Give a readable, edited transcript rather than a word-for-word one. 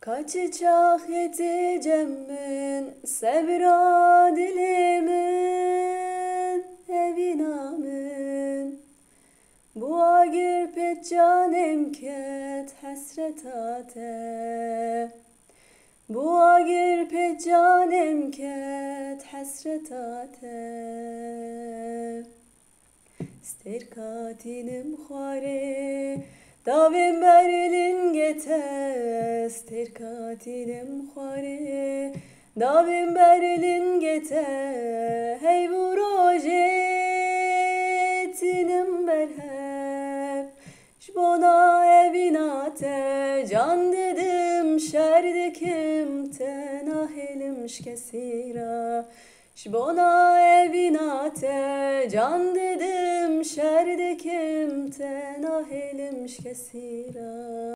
Kaçı çah yeteceğimin sevra dilimin evinamın. Bu agir pet canem ket hasret ate. Bu agir pet canem ket hasret ate. Ster katinim khare davim berilin gete. Ster katinim khare davim berilin gete. Hey bu rojetinim berhep şbona evinate. Can dedim şerdikim tenahelim şkesira. Şbona evinate can dedim şerdikim tenahelim şkesira.